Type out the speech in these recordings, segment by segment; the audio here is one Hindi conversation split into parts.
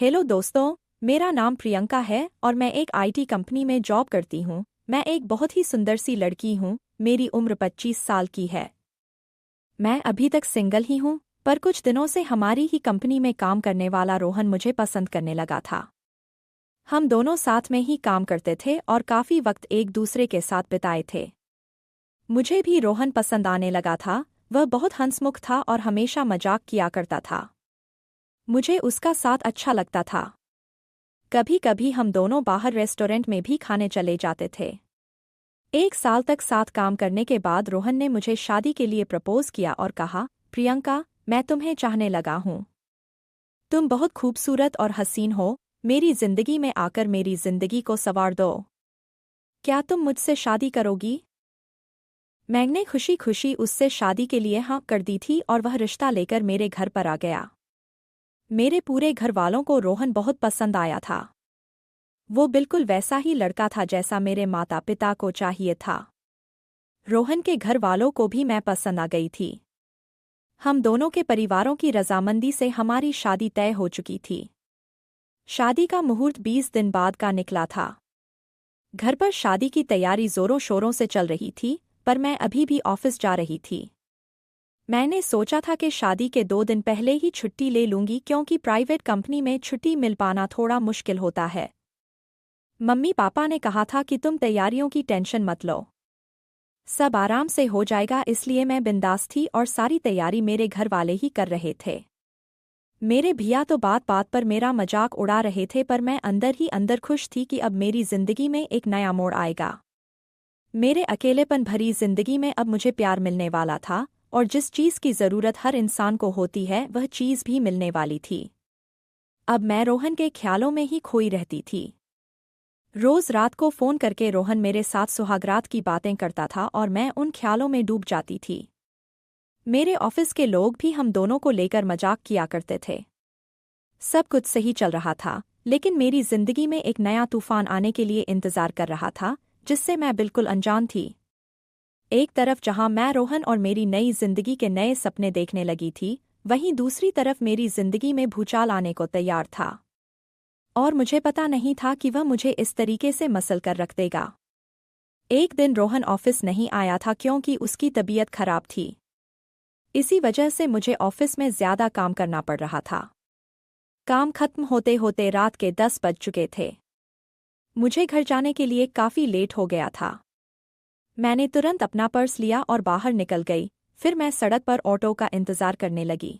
हेलो दोस्तों, मेरा नाम प्रियंका है और मैं एक आईटी कंपनी में जॉब करती हूँ। मैं एक बहुत ही सुंदर सी लड़की हूँ। मेरी उम्र 25 साल की है। मैं अभी तक सिंगल ही हूँ, पर कुछ दिनों से हमारी ही कंपनी में काम करने वाला रोहन मुझे पसंद करने लगा था। हम दोनों साथ में ही काम करते थे और काफ़ी वक्त एक दूसरे के साथ बिताए थे। मुझे भी रोहन पसंद आने लगा था। वह बहुत हंसमुख था और हमेशा मजाक किया करता था। मुझे उसका साथ अच्छा लगता था। कभी कभी हम दोनों बाहर रेस्टोरेंट में भी खाने चले जाते थे। 1 साल तक साथ काम करने के बाद रोहन ने मुझे शादी के लिए प्रपोज किया और कहा, प्रियंका, मैं तुम्हें चाहने लगा हूँ। तुम बहुत खूबसूरत और हसीन हो। मेरी जिंदगी में आकर मेरी जिंदगी को संवार दो। क्या तुम मुझसे शादी करोगी? मैंने खुशी खुशी उससे शादी के लिए हाँ कर दी थी और वह रिश्ता लेकर मेरे घर पर आ गया। मेरे पूरे घर वालों को रोहन बहुत पसंद आया था। वो बिल्कुल वैसा ही लड़का था जैसा मेरे माता पिता को चाहिए था। रोहन के घर वालों को भी मैं पसंद आ गई थी। हम दोनों के परिवारों की रजामंदी से हमारी शादी तय हो चुकी थी। शादी का मुहूर्त 20 दिन बाद का निकला था। घर पर शादी की तैयारी जोरों शोरों से चल रही थी, पर मैं अभी भी ऑफिस जा रही थी। मैंने सोचा था कि शादी के 2 दिन पहले ही छुट्टी ले लूंगी, क्योंकि प्राइवेट कंपनी में छुट्टी मिल पाना थोड़ा मुश्किल होता है। मम्मी पापा ने कहा था कि तुम तैयारियों की टेंशन मत लो, सब आराम से हो जाएगा, इसलिए मैं बिंदास थी और सारी तैयारी मेरे घर वाले ही कर रहे थे। मेरे भैया तो बात बात पर मेरा मजाक उड़ा रहे थे, पर मैं अंदर ही अंदर खुश थी कि अब मेरी जिंदगी में एक नया मोड़ आएगा। मेरे अकेलेपन भरी जिंदगी में अब मुझे प्यार मिलने वाला था, और जिस चीज़ की ज़रूरत हर इंसान को होती है वह चीज़ भी मिलने वाली थी। अब मैं रोहन के ख्यालों में ही खोई रहती थी। रोज़ रात को फ़ोन करके रोहन मेरे साथ सुहागरात की बातें करता था और मैं उन ख्यालों में डूब जाती थी। मेरे ऑफिस के लोग भी हम दोनों को लेकर मजाक किया करते थे। सब कुछ सही चल रहा था, लेकिन मेरी जिंदगी में एक नया तूफान आने के लिए इंतज़ार कर रहा था, जिससे मैं बिल्कुल अनजान थी। एक तरफ जहां मैं रोहन और मेरी नई जिंदगी के नए सपने देखने लगी थी, वहीं दूसरी तरफ मेरी जिंदगी में भूचाल आने को तैयार था। और मुझे पता नहीं था कि वह मुझे इस तरीके से मसल कर रख देगा। एक दिन रोहन ऑफिस नहीं आया था क्योंकि उसकी तबीयत खराब थी। इसी वजह से मुझे ऑफिस में ज्यादा काम करना पड़ रहा था। काम खत्म होते होते रात के 10 बज चुके थे। मुझे घर जाने के लिए काफी लेट हो गया था। मैंने तुरंत अपना पर्स लिया और बाहर निकल गई। फिर मैं सड़क पर ऑटो का इंतजार करने लगी।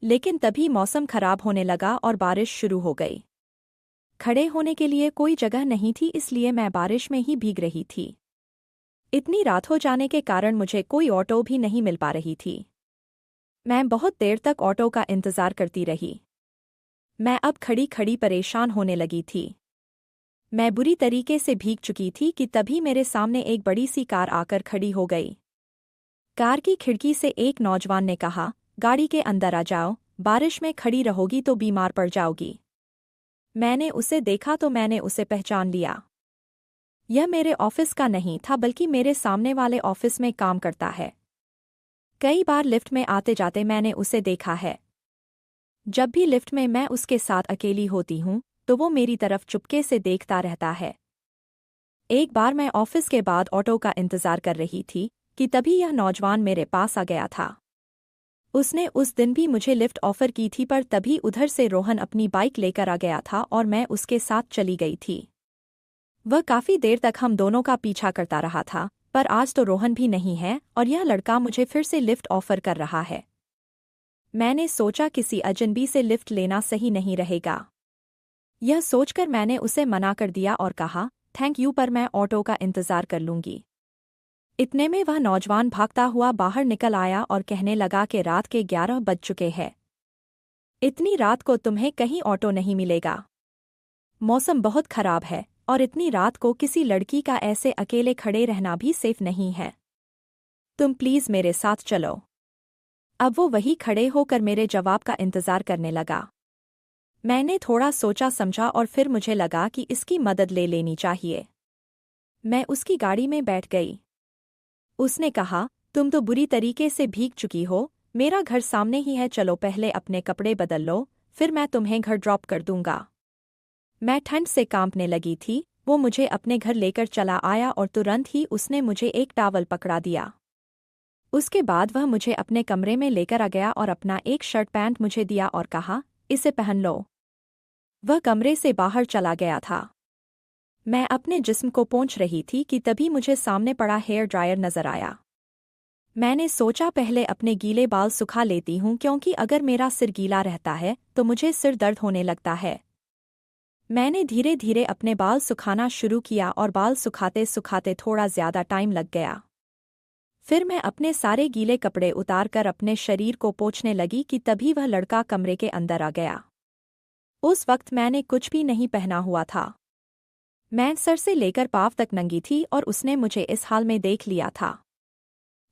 लेकिन तभी मौसम खराब होने लगा और बारिश शुरू हो गई। खड़े होने के लिए कोई जगह नहीं थी, इसलिए मैं बारिश में ही भीग रही थी। इतनी रात हो जाने के कारण मुझे कोई ऑटो भी नहीं मिल पा रही थी। मैं बहुत देर तक ऑटो का इंतजार करती रही। मैं अब खड़ी खड़ी परेशान होने लगी थी। मैं बुरी तरीके से भीग चुकी थी कि तभी मेरे सामने एक बड़ी सी कार आकर खड़ी हो गई। कार की खिड़की से एक नौजवान ने कहा, गाड़ी के अंदर आ जाओ, बारिश में खड़ी रहोगी तो बीमार पड़ जाओगी। मैंने उसे देखा तो मैंने उसे पहचान लिया। यह मेरे ऑफिस का नहीं था, बल्कि मेरे सामने वाले ऑफिस में काम करता है। कई बार लिफ्ट में आते जाते मैंने उसे देखा है। जब भी लिफ्ट में मैं उसके साथ अकेली होती हूँ, तो वो मेरी तरफ चुपके से देखता रहता है। एक बार मैं ऑफिस के बाद ऑटो का इंतजार कर रही थी कि तभी यह नौजवान मेरे पास आ गया था। उसने उस दिन भी मुझे लिफ्ट ऑफर की थी, पर तभी उधर से रोहन अपनी बाइक लेकर आ गया था और मैं उसके साथ चली गई थी। वह काफी देर तक हम दोनों का पीछा करता रहा था, पर आज तो रोहन भी नहीं है और यह लड़का मुझे फिर से लिफ्ट ऑफर कर रहा है। मैंने सोचा किसी अजनबी से लिफ्ट लेना सही नहीं रहेगा। यह सोचकर मैंने उसे मना कर दिया और कहा, थैंक यू, पर मैं ऑटो का इंतजार कर लूंगी। इतने में वह नौजवान भागता हुआ बाहर निकल आया और कहने लगा कि रात के 11 बज चुके हैं। इतनी रात को तुम्हें कहीं ऑटो नहीं मिलेगा। मौसम बहुत खराब है और इतनी रात को किसी लड़की का ऐसे अकेले खड़े रहना भी सेफ नहीं है। तुम प्लीज मेरे साथ चलो। अब वो वही खड़े होकर मेरे जवाब का इंतजार करने लगा। मैंने थोड़ा सोचा समझा और फिर मुझे लगा कि इसकी मदद ले लेनी चाहिए। मैं उसकी गाड़ी में बैठ गई। उसने कहा, तुम तो बुरी तरीके से भीग चुकी हो, मेरा घर सामने ही है, चलो पहले अपने कपड़े बदल लो, फिर मैं तुम्हें घर ड्रॉप कर दूंगा। मैं ठंड से कांपने लगी थी। वो मुझे अपने घर लेकर चला आया और तुरंत ही उसने मुझे एक टॉवल पकड़ा दिया। उसके बाद वह मुझे अपने कमरे में लेकर आ गया और अपना एक शर्ट पैंट मुझे दिया और कहा, इसे पहन लो। वह कमरे से बाहर चला गया था। मैं अपने जिस्म को पोंछ रही थी कि तभी मुझे सामने पड़ा हेयर ड्रायर नजर आया। मैंने सोचा पहले अपने गीले बाल सुखा लेती हूँ, क्योंकि अगर मेरा सिर गीला रहता है तो मुझे सिर दर्द होने लगता है। मैंने धीरे धीरे अपने बाल सुखाना शुरू किया और बाल सुखाते सुखाते थोड़ा ज्यादा टाइम लग गया। फिर मैं अपने सारे गीले कपड़े उतारकर अपने शरीर को पोंछने लगी कि तभी वह लड़का कमरे के अंदर आ गया। उस वक्त मैंने कुछ भी नहीं पहना हुआ था। मैं सर से लेकर पांव तक नंगी थी और उसने मुझे इस हाल में देख लिया था।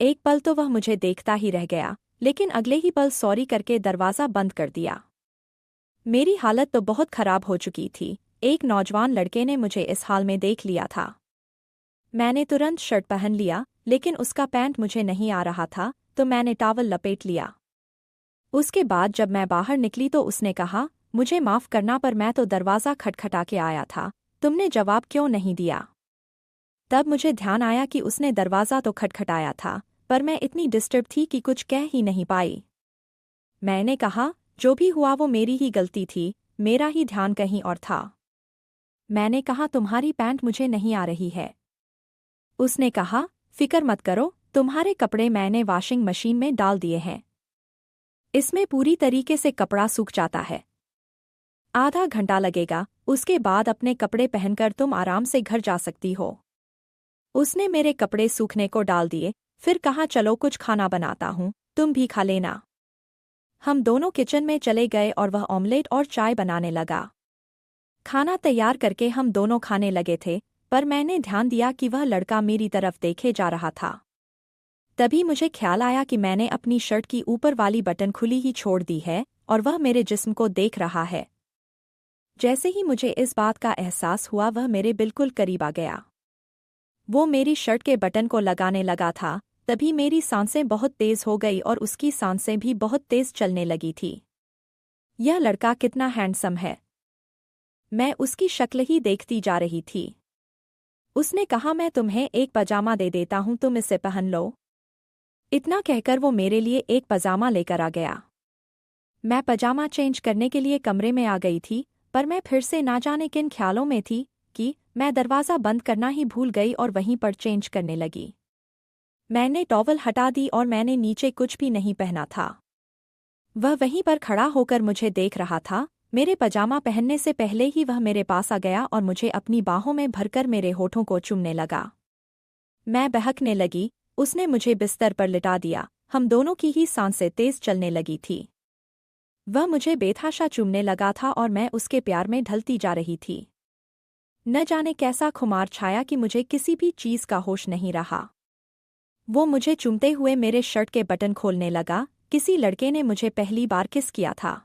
एक पल तो वह मुझे देखता ही रह गया, लेकिन अगले ही पल सॉरी करके दरवाज़ा बंद कर दिया। मेरी हालत तो बहुत खराब हो चुकी थी। एक नौजवान लड़के ने मुझे इस हाल में देख लिया था। मैंने तुरंत शर्ट पहन लिया, लेकिन उसका पैंट मुझे नहीं आ रहा था, तो मैंने टॉवल लपेट लिया। उसके बाद जब मैं बाहर निकली तो उसने कहा, मुझे माफ़ करना पर मैं तो दरवाज़ा खटखटा के आया था, तुमने जवाब क्यों नहीं दिया? तब मुझे ध्यान आया कि उसने दरवाज़ा तो खटखटाया था, पर मैं इतनी डिस्टर्ब थी कि कुछ कह ही नहीं पाई। मैंने कहा, जो भी हुआ वो मेरी ही गलती थी, मेरा ही ध्यान कहीं और था। मैंने कहा, तुम्हारी पैंट मुझे नहीं आ रही है। उसने कहा, फिक्र मत करो, तुम्हारे कपड़े मैंने वॉशिंग मशीन में डाल दिए हैं। इसमें पूरी तरीके से कपड़ा सूख जाता है। आधा घंटा लगेगा, उसके बाद अपने कपड़े पहनकर तुम आराम से घर जा सकती हो। उसने मेरे कपड़े सूखने को डाल दिए, फिर कहा, चलो कुछ खाना बनाता हूँ, तुम भी खा लेना। हम दोनों किचन में चले गए और वह ऑमलेट और चाय बनाने लगा। खाना तैयार करके हम दोनों खाने लगे थे, पर मैंने ध्यान दिया कि वह लड़का मेरी तरफ देखे जा रहा था। तभी मुझे ख्याल आया कि मैंने अपनी शर्ट की ऊपर वाली बटन खुली ही छोड़ दी है और वह मेरे जिस्म को देख रहा है। जैसे ही मुझे इस बात का एहसास हुआ, वह मेरे बिल्कुल करीब आ गया। वो मेरी शर्ट के बटन को लगाने लगा था। तभी मेरी सांसें बहुत तेज हो गई और उसकी सांसें भी बहुत तेज चलने लगी थी। यह लड़का कितना हैंडसम है। मैं उसकी शक्ल ही देखती जा रही थी। उसने कहा, मैं तुम्हें एक पजामा दे देता हूँ, तुम इसे पहन लो। इतना कहकर वो मेरे लिए एक पजामा लेकर आ गया। मैं पजामा चेंज करने के लिए कमरे में आ गई थी, पर मैं फिर से ना जाने किन ख्यालों में थी कि मैं दरवाज़ा बंद करना ही भूल गई और वहीं पर चेंज करने लगी। मैंने टॉवल हटा दी और मैंने नीचे कुछ भी नहीं पहना था। वह वहीं पर खड़ा होकर मुझे देख रहा था। मेरे पजामा पहनने से पहले ही वह मेरे पास आ गया और मुझे अपनी बाहों में भरकर मेरे होठों को चूमने लगा। मैं बहकने लगी। उसने मुझे बिस्तर पर लिटा दिया। हम दोनों की ही सांसें तेज चलने लगी थी। वह मुझे बेतहाशा चूमने लगा था और मैं उसके प्यार में ढलती जा रही थी। न जाने कैसा खुमार छाया कि मुझे किसी भी चीज़ का होश नहीं रहा। वो मुझे चूमते हुए मेरे शर्ट के बटन खोलने लगा। किसी लड़के ने मुझे पहली बार किस किया था।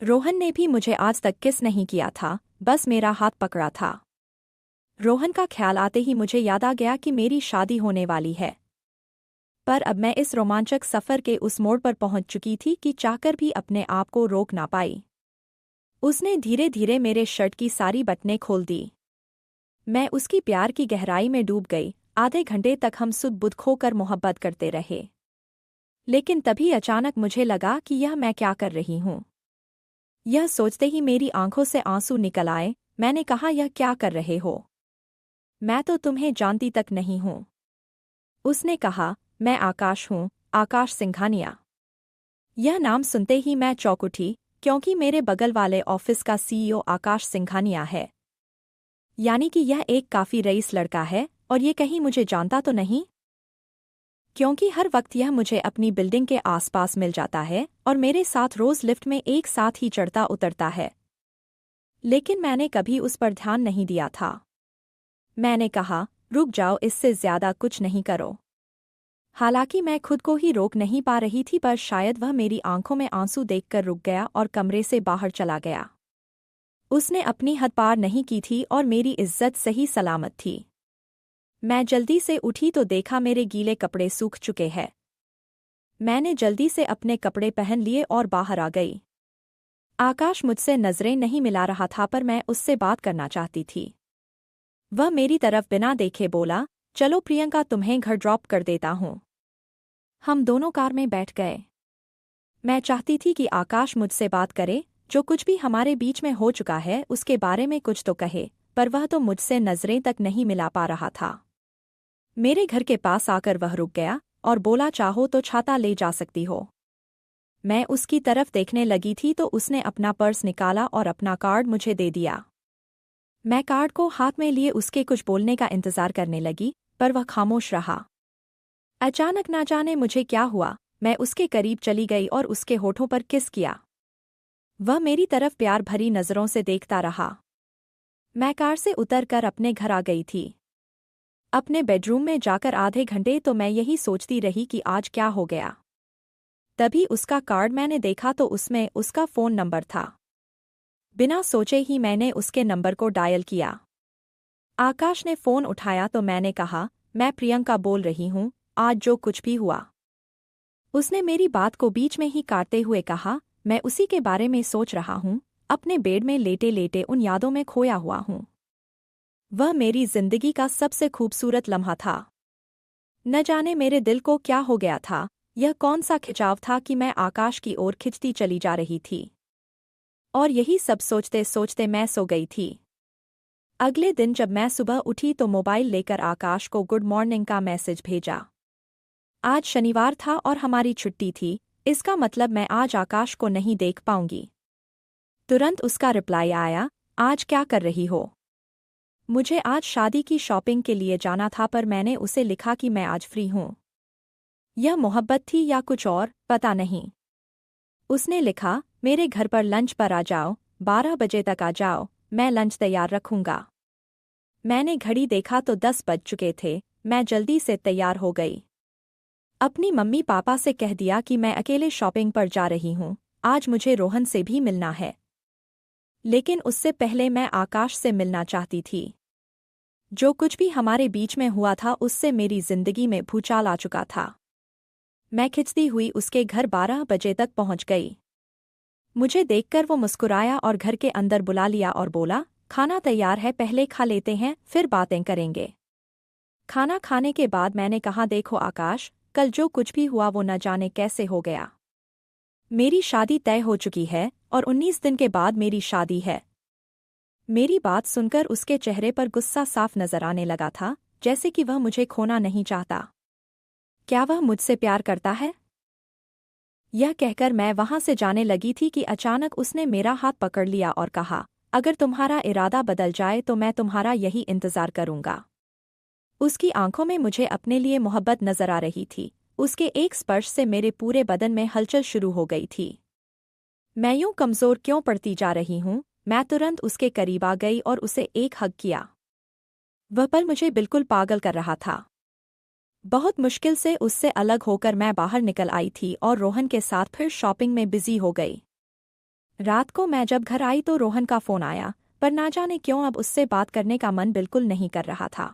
रोहन ने भी मुझे आज तक किस नहीं किया था, बस मेरा हाथ पकड़ा था। रोहन का ख्याल आते ही मुझे याद आ गया कि मेरी शादी होने वाली है। पर अब मैं इस रोमांचक सफ़र के उस मोड़ पर पहुंच चुकी थी कि चाहकर भी अपने आप को रोक ना पाई। उसने धीरे धीरे मेरे शर्ट की सारी बटनें खोल दी। मैं उसकी प्यार की गहराई में डूब गई। आधे घंटे तक हम सुध बुध खोकर मोहब्बत करते रहे। लेकिन तभी अचानक मुझे लगा कि यह मैं क्या कर रही हूँ। यह सोचते ही मेरी आंखों से आंसू निकल आए। मैंने कहा, यह क्या कर रहे हो? मैं तो तुम्हें जानती तक नहीं हूँ। उसने कहा, मैं आकाश हूँ, आकाश सिंघानिया। यह नाम सुनते ही मैं चौंक उठी, क्योंकि मेरे बगल वाले ऑफिस का सीईओ आकाश सिंघानिया है। यानी कि यह एक काफ़ी रईस लड़का है, और ये कहीं मुझे जानता तो नहीं, क्योंकि हर वक्त यह मुझे अपनी बिल्डिंग के आसपास मिल जाता है और मेरे साथ रोज लिफ्ट में एक साथ ही चढ़ता उतरता है। लेकिन मैंने कभी उस पर ध्यान नहीं दिया था। मैंने कहा, रुक जाओ, इससे ज्यादा कुछ नहीं करो। हालांकि मैं खुद को ही रोक नहीं पा रही थी, पर शायद वह मेरी आंखों में आंसू देखकर रुक गया और कमरे से बाहर चला गया। उसने अपनी हद पार नहीं की थी और मेरी इज्जत सही सलामत थी। मैं जल्दी से उठी तो देखा मेरे गीले कपड़े सूख चुके हैं। मैंने जल्दी से अपने कपड़े पहन लिए और बाहर आ गई। आकाश मुझसे नजरें नहीं मिला रहा था पर मैं उससे बात करना चाहती थी। वह मेरी तरफ बिना देखे बोला, चलो प्रियंका तुम्हें घर ड्रॉप कर देता हूँ। हम दोनों कार में बैठ गए। मैं चाहती थी कि आकाश मुझसे बात करे, जो कुछ भी हमारे बीच में हो चुका है उसके बारे में कुछ तो कहे, पर वह तो मुझसे नजरें तक नहीं मिला पा रहा था। मेरे घर के पास आकर वह रुक गया और बोला, चाहो तो छाता ले जा सकती हो। मैं उसकी तरफ देखने लगी थी तो उसने अपना पर्स निकाला और अपना कार्ड मुझे दे दिया। मैं कार्ड को हाथ में लिए उसके कुछ बोलने का इंतजार करने लगी, पर वह खामोश रहा। अचानक ना जाने मुझे क्या हुआ, मैं उसके करीब चली गई और उसके होठों पर किस किया। वह मेरी तरफ प्यार भरी नज़रों से देखता रहा। मैं कार से उतरकर अपने घर आ गई थी। अपने बेडरूम में जाकर आधे घंटे तो मैं यही सोचती रही कि आज क्या हो गया। तभी उसका कार्ड मैंने देखा तो उसमें उसका फ़ोन नंबर था। बिना सोचे ही मैंने उसके नंबर को डायल किया। आकाश ने फ़ोन उठाया तो मैंने कहा, मैं प्रियंका बोल रही हूँ, आज जो कुछ भी हुआ। उसने मेरी बात को बीच में ही काटते हुए कहा, मैं उसी के बारे में सोच रहा हूँ, अपने बेड में लेटे लेटे उन यादों में खोया हुआ हूँ। वह मेरी जिंदगी का सबसे खूबसूरत लम्हा था। न जाने मेरे दिल को क्या हो गया था, यह कौन सा खिंचाव था कि मैं आकाश की ओर खिंचती चली जा रही थी। और यही सब सोचते सोचते मैं सो गई थी। अगले दिन जब मैं सुबह उठी तो मोबाइल लेकर आकाश को गुड मॉर्निंग का मैसेज भेजा। आज शनिवार था और हमारी छुट्टी थी, इसका मतलब मैं आज आकाश को नहीं देख पाऊंगी। तुरंत उसका रिप्लाई आया, आज क्या कर रही हो? मुझे आज शादी की शॉपिंग के लिए जाना था पर मैंने उसे लिखा कि मैं आज फ्री हूँ। यह मोहब्बत थी या कुछ और, पता नहीं। उसने लिखा, मेरे घर पर लंच पर आ जाओ, 12 बजे तक आ जाओ, मैं लंच तैयार रखूंगा। मैंने घड़ी देखा तो 10 बज चुके थे, मैं जल्दी से तैयार हो गई। अपनी मम्मी पापा से कह दिया कि मैं अकेले शॉपिंग पर जा रही हूँ, आज मुझे रोहन से भी मिलना है। लेकिन उससे पहले मैं आकाश से मिलना चाहती थी। जो कुछ भी हमारे बीच में हुआ था उससे मेरी जिंदगी में भूचाल आ चुका था। मैं खिंचती हुई उसके घर 12 बजे तक पहुंच गई। मुझे देखकर वो मुस्कुराया और घर के अंदर बुला लिया और बोला, खाना तैयार है, पहले खा लेते हैं फिर बातें करेंगे। खाना खाने के बाद मैंने कहा, देखो आकाश, कल जो कुछ भी हुआ वो न जाने कैसे हो गया। मेरी शादी तय हो चुकी है और 19 दिन के बाद मेरी शादी है। मेरी बात सुनकर उसके चेहरे पर गुस्सा साफ नजर आने लगा था, जैसे कि वह मुझे खोना नहीं चाहता। क्या वह मुझसे प्यार करता है? यह कहकर मैं वहां से जाने लगी थी कि अचानक उसने मेरा हाथ पकड़ लिया और कहा, अगर तुम्हारा इरादा बदल जाए तो मैं तुम्हारा यही इंतजार करूंगा। उसकी आंखों में मुझे अपने लिए मोहब्बत नजर आ रही थी। उसके एक स्पर्श से मेरे पूरे बदन में हलचल शुरू हो गई थी। मैं यूं कमजोर क्यों पड़ती जा रही हूं? मैं तुरंत उसके करीब आ गई और उसे एक हग किया। वह पल मुझे बिल्कुल पागल कर रहा था। बहुत मुश्किल से उससे अलग होकर मैं बाहर निकल आई थी और रोहन के साथ फिर शॉपिंग में बिजी हो गई। रात को मैं जब घर आई तो रोहन का फोन आया, पर ना जाने क्यों अब उससे बात करने का मन बिल्कुल नहीं कर रहा था।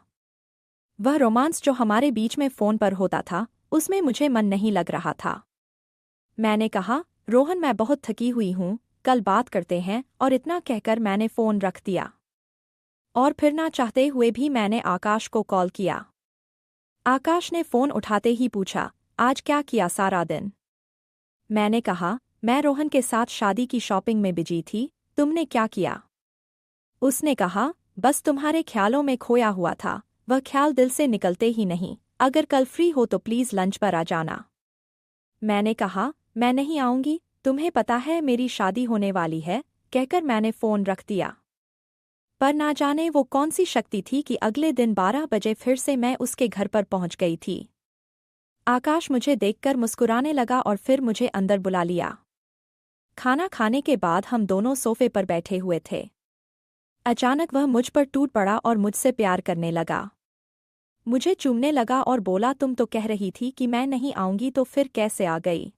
वह रोमांस जो हमारे बीच में फोन पर होता था उसमें मुझे मन नहीं लग रहा था। मैंने कहा, रोहन मैं बहुत थकी हुई हूँ, कल बात करते हैं, और इतना कहकर मैंने फ़ोन रख दिया। और फिर ना चाहते हुए भी मैंने आकाश को कॉल किया। आकाश ने फ़ोन उठाते ही पूछा, आज क्या किया सारा दिन? मैंने कहा, मैं रोहन के साथ शादी की शॉपिंग में बिजी थी, तुमने क्या किया? उसने कहा, बस तुम्हारे ख्यालों में खोया हुआ था, वह ख्याल दिल से निकलते ही नहीं, अगर कल फ्री हो तो प्लीज़ लंच पर आ जाना। मैंने कहा, मैं नहीं आऊंगी, तुम्हें पता है मेरी शादी होने वाली है, कहकर मैंने फ़ोन रख दिया। पर ना जाने वो कौन सी शक्ति थी कि अगले दिन 12 बजे फिर से मैं उसके घर पर पहुंच गई थी। आकाश मुझे देखकर मुस्कुराने लगा और फिर मुझे अंदर बुला लिया। खाना खाने के बाद हम दोनों सोफे पर बैठे हुए थे। अचानक वह मुझ पर टूट पड़ा और मुझसे प्यार करने लगा। मुझे चूमने लगा और बोला, तुम तो कह रही थी कि मैं नहीं आऊंगी तो फिर कैसे आ गई?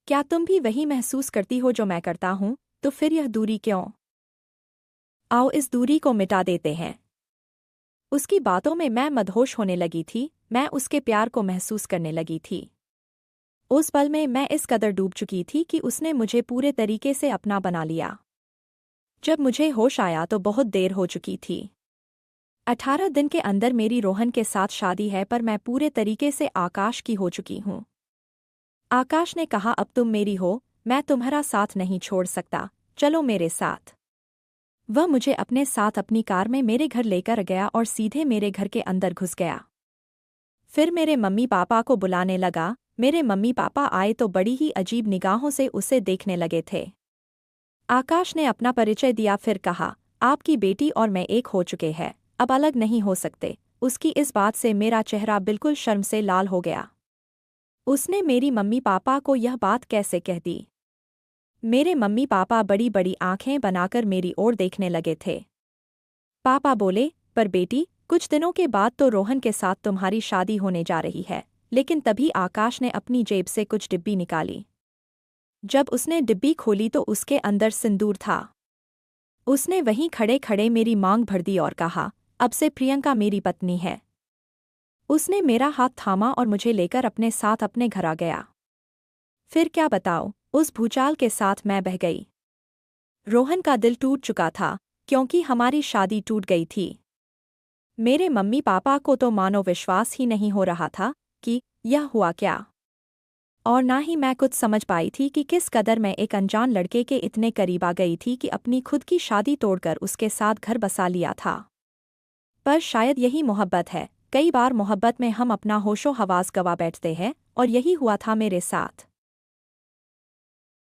क्या तुम भी वही महसूस करती हो जो मैं करता हूँ? तो फिर यह दूरी क्यों? आओ इस दूरी को मिटा देते हैं। उसकी बातों में मैं मदहोश होने लगी थी, मैं उसके प्यार को महसूस करने लगी थी। उस पल में मैं इस कदर डूब चुकी थी कि उसने मुझे पूरे तरीके से अपना बना लिया। जब मुझे होश आया तो बहुत देर हो चुकी थी। 18 दिन के अंदर मेरी रोहन के साथ शादी है, पर मैं पूरे तरीके से आकाश की हो चुकी हूँ। आकाश ने कहा, अब तुम मेरी हो, मैं तुम्हारा साथ नहीं छोड़ सकता, चलो मेरे साथ। वह मुझे अपने साथ अपनी कार में मेरे घर लेकर गया और सीधे मेरे घर के अंदर घुस गया। फिर मेरे मम्मी पापा को बुलाने लगा। मेरे मम्मी पापा आए तो बड़ी ही अजीब निगाहों से उसे देखने लगे थे। आकाश ने अपना परिचय दिया, फिर कहा, आपकी बेटी और मैं एक हो चुके हैं, अब अलग नहीं हो सकते। उसकी इस बात से मेरा चेहरा बिल्कुल शर्म से लाल हो गया। उसने मेरी मम्मी पापा को यह बात कैसे कह दी? मेरे मम्मी पापा बड़ी बड़ी आंखें बनाकर मेरी ओर देखने लगे थे। पापा बोले, पर बेटी, कुछ दिनों के बाद तो रोहन के साथ तुम्हारी शादी होने जा रही है। लेकिन तभी आकाश ने अपनी जेब से कुछ डिब्बी निकाली। जब उसने डिब्बी खोली तो उसके अंदर सिंदूर था। उसने वहीं खड़े खड़े मेरी मांग भर दी और कहा, अब से प्रियंका मेरी पत्नी है। उसने मेरा हाथ थामा और मुझे लेकर अपने साथ अपने घर आ गया। फिर क्या बताऊं, उस भूचाल के साथ मैं बह गई। रोहन का दिल टूट चुका था, क्योंकि हमारी शादी टूट गई थी। मेरे मम्मी पापा को तो मानो विश्वास ही नहीं हो रहा था कि यह हुआ क्या, और ना ही मैं कुछ समझ पाई थी कि किस कदर मैं एक अनजान लड़के के इतने करीब आ गई थी कि अपनी खुद की शादी तोड़कर उसके साथ घर बसा लिया था। पर शायद यही मोहब्बत है। कई बार मोहब्बत में हम अपना होशो हवास गवा बैठते हैं, और यही हुआ था मेरे साथ।